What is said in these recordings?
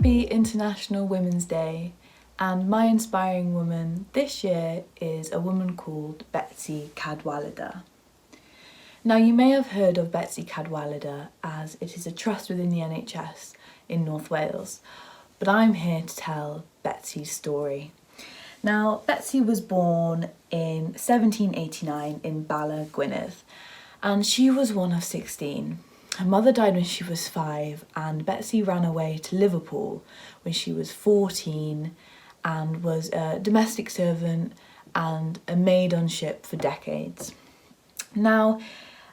Happy International Women's Day, and my inspiring woman this year is a woman called Betsy Cadwallader. Now, you may have heard of Betsy Cadwallader as it is a trust within the NHS in North Wales, but I'm here to tell Betsy's story. Now, Betsy was born in 1789 in Bala, Gwynedd, and she was one of 16. Her mother died when she was 5, and Betsy ran away to Liverpool when she was 14 and was a domestic servant and a maid on ship for decades. Now,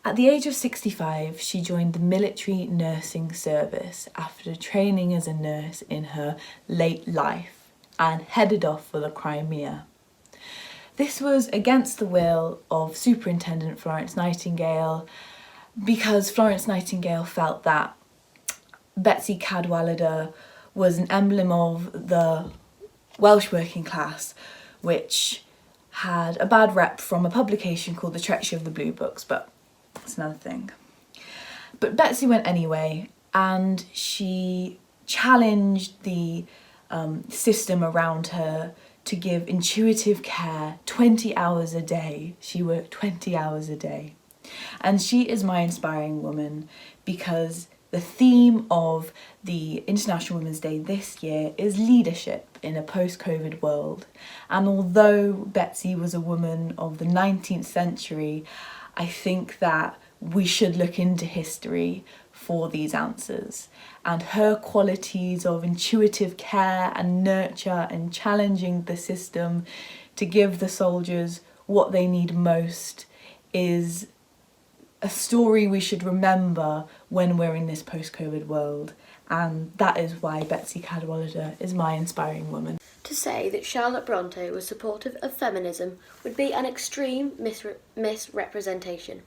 at the age of 65, she joined the military nursing service after training as a nurse in her late life and headed off for the Crimea. This was against the will of Superintendent Florence Nightingale, because Florence Nightingale felt that Betsy Cadwallader was an emblem of the Welsh working class, which had a bad rep from a publication called The Treachery of the Blue Books, but that's another thing. But Betsy went anyway, and she challenged the system around her to give intuitive care 20 hours a day. She worked 20 hours a day. And she is my inspiring woman because the theme of the International Women's Day this year is leadership in a post-COVID world. And although Betsy was a woman of the 19th century, I think that we should look into history for these answers. And her qualities of intuitive care and nurture and challenging the system to give the soldiers what they need most is a story we should remember when we're in this post-COVID world. And that is why Betsy Cadwallader is my inspiring woman. To say that Charlotte Bronte was supportive of feminism would be an extreme misrepresentation.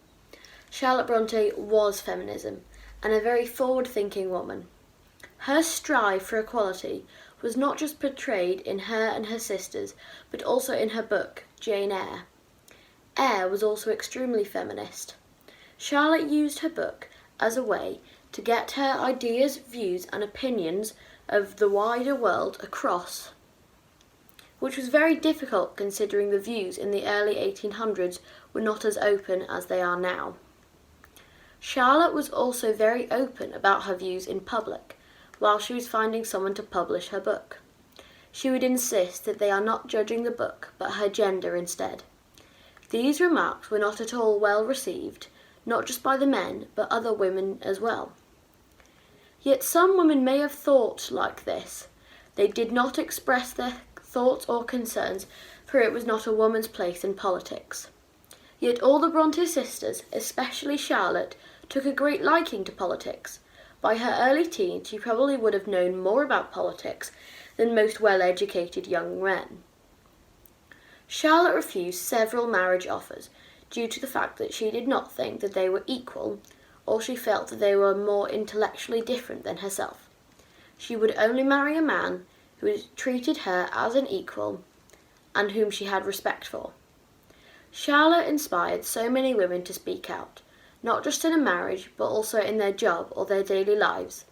Charlotte Bronte was feminism, and a very forward-thinking woman. Her strive for equality was not just portrayed in her and her sisters, but also in her book, Jane Eyre. Eyre was also extremely feminist. Charlotte used her book as a way to get her ideas, views and opinions of the wider world across, which was very difficult considering the views in the early 1800s were not as open as they are now. Charlotte was also very open about her views in public while she was finding someone to publish her book. She would insist that they are not judging the book but her gender instead. These remarks were not at all well received, not just by the men but other women as well. Yet some women may have thought like this. They did not express their thoughts or concerns, for it was not a woman's place in politics. Yet all the Bronte sisters, especially Charlotte, took a great liking to politics. By her early teens, she probably would have known more about politics than most well-educated young men. Charlotte refused several marriage offers due to the fact that she did not think that they were equal, or she felt that they were more intellectually different than herself. She would only marry a man who treated her as an equal and whom she had respect for. Charlotte inspired so many women to speak out, not just in a marriage, but also in their job or their daily lives.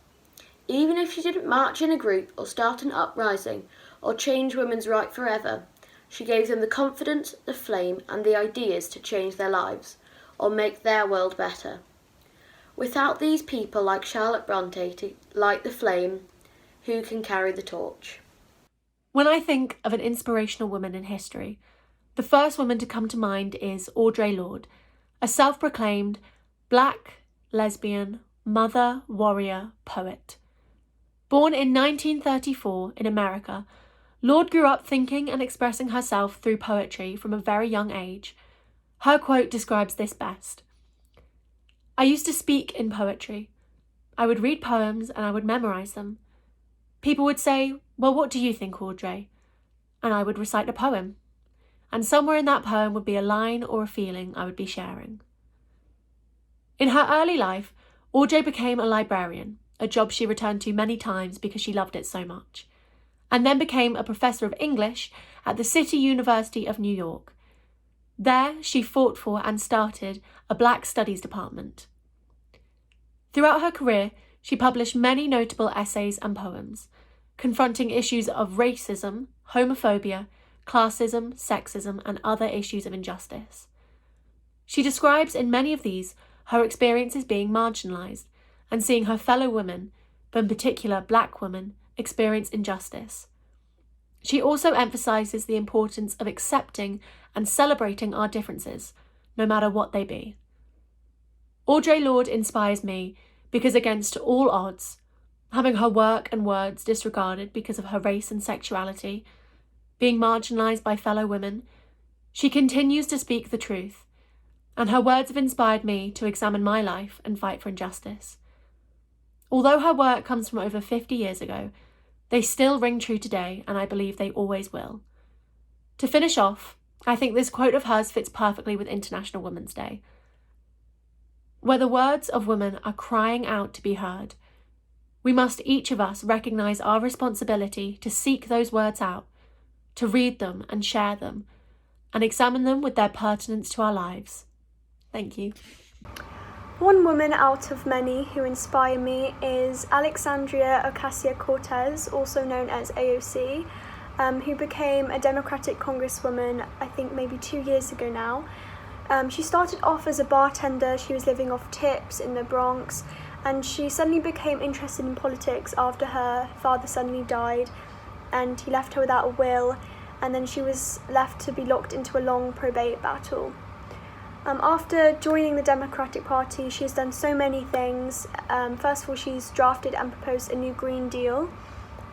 Even if she didn't march in a group or start an uprising or change women's right forever, she gave them the confidence, the flame, and the ideas to change their lives or make their world better. Without these people like Charlotte Bronte to light the flame, who can carry the torch? When I think of an inspirational woman in history, the first woman to come to mind is Audre Lorde, a self-proclaimed black, lesbian, mother, warrior, poet. Born in 1934 in America, Lorde grew up thinking and expressing herself through poetry from a very young age. Her quote describes this best. "I used to speak in poetry. I would read poems and I would memorize them. People would say, 'Well, what do you think, Audre?' And I would recite a poem. And somewhere in that poem would be a line or a feeling I would be sharing." In her early life, Audre became a librarian, a job she returned to many times because she loved it so much, and then became a professor of English at the City University of New York. There, she fought for and started a Black Studies department. Throughout her career, she published many notable essays and poems. confronting issues of racism, homophobia, classism, sexism, and other issues of injustice. She describes in many of these her experiences being marginalised and seeing her fellow women, but in particular black women, experience injustice. She also emphasises the importance of accepting and celebrating our differences, no matter what they be. Audre Lorde inspires me because against all odds, having her work and words disregarded because of her race and sexuality, being marginalised by fellow women, she continues to speak the truth, and her words have inspired me to examine my life and fight for injustice. Although her work comes from over 50 years ago, they still ring true today, and I believe they always will. To finish off, I think this quote of hers fits perfectly with International Women's Day. Where the words of women are crying out to be heard, we must each of us recognise our responsibility to seek those words out, to read them and share them, and examine them with their pertinence to our lives. Thank you. One woman out of many who inspire me is Alexandria Ocasio-Cortez, also known as AOC, who became a Democratic Congresswoman, I think maybe 2 years ago now. She started off as a bartender. She was living off tips in the Bronx, and she suddenly became interested in politics after her father suddenly died and he left her without a will, and then she was left to be locked into a long probate battle. After joining the Democratic Party, she's done so many things. First of all, she's drafted and proposed a new Green Deal,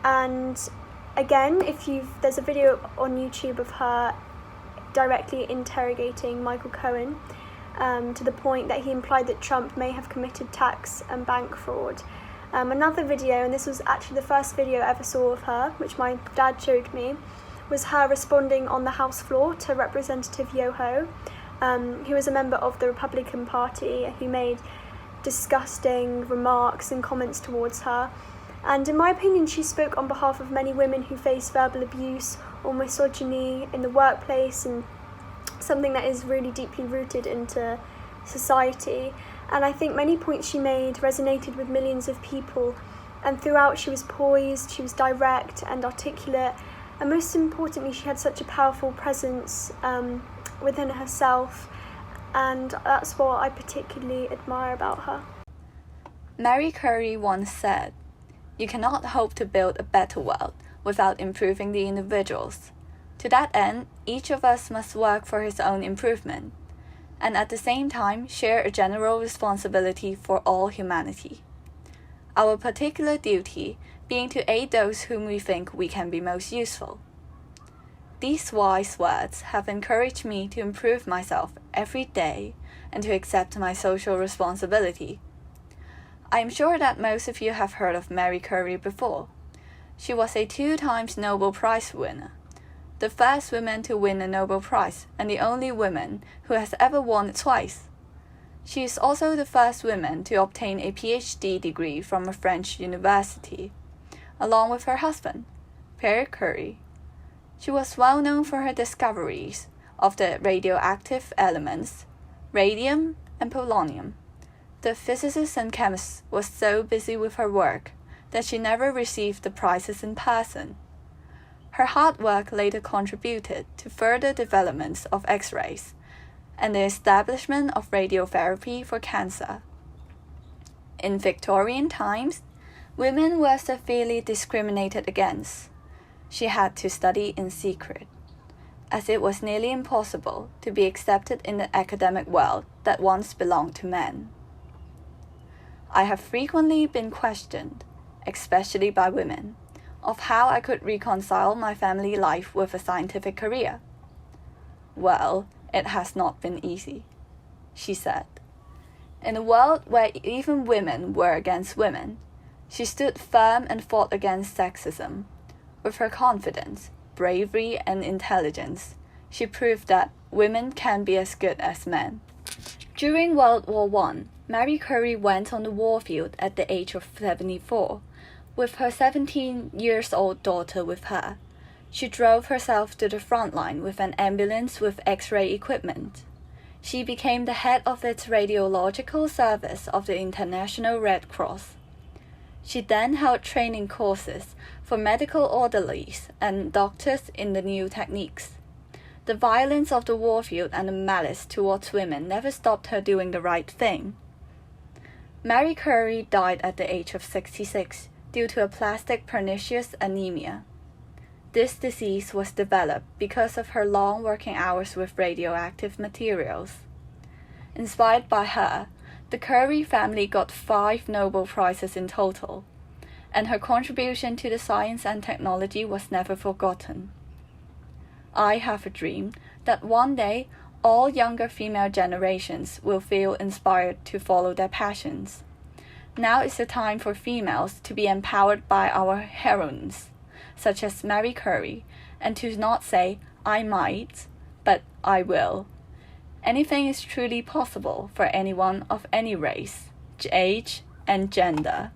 and again, there's a video on YouTube of her directly interrogating Michael Cohen to the point that he implied that Trump may have committed tax and bank fraud. Another video, and this was actually the first video I ever saw of her, which my dad showed me, was her responding on the House floor to Representative Yoho, who was a member of the Republican Party, who made disgusting remarks and comments towards her. And in my opinion, she spoke on behalf of many women who face verbal abuse or misogyny in the workplace, and something that is really deeply rooted into society. And I think many points she made resonated with millions of people, and throughout she was poised, she was direct and articulate, and most importantly she had such a powerful presence within herself, and that's what I particularly admire about her. Mary Curry once said, "You cannot hope to build a better world without improving the individuals. To that end, each of us must work for his own improvement, and at the same time share a general responsibility for all humanity. Our particular duty being to aid those whom we think we can be most useful." These wise words have encouraged me to improve myself every day and to accept my social responsibility. I am sure that most of you have heard of Mary Curry before. She was a 2-time Nobel Prize winner, the first woman to win a Nobel Prize and the only woman who has ever won it twice. She is also the first woman to obtain a PhD degree from a French university, along with her husband, Pierre Curie. She was well known for her discoveries of the radioactive elements, radium and polonium. The physicist and chemist was so busy with her work that she never received the prizes in person. Her hard work later contributed to further developments of X-rays and the establishment of radiotherapy for cancer. In Victorian times, women were severely discriminated against. She had to study in secret, as it was nearly impossible to be accepted in the academic world that once belonged to men. I have frequently been questioned, especially by women, of how I could reconcile my family life with a scientific career. "Well, it has not been easy," she said. In a world where even women were against women, she stood firm and fought against sexism. With her confidence, bravery, and intelligence, she proved that women can be as good as men. During World War I, Mary Curry went on the warfield at the age of 74, with her 17-year-old daughter with her. She drove herself to the front line with an ambulance with X-ray equipment. She became the head of its radiological service of the International Red Cross. She then held training courses for medical orderlies and doctors in the new techniques. The violence of the warfield and the malice towards women never stopped her doing the right thing. Marie Curie died at the age of 66 due to aplastic pernicious anemia. This disease was developed because of her long working hours with radioactive materials. Inspired by her, the Curie family got 5 Nobel Prizes in total, and her contribution to the science and technology was never forgotten. I have a dream that one day all younger female generations will feel inspired to follow their passions. Now is the time for females to be empowered by our heroines, such as Marie Curie, and to not say, I might, but I will. Anything is truly possible for anyone of any race, age, and gender.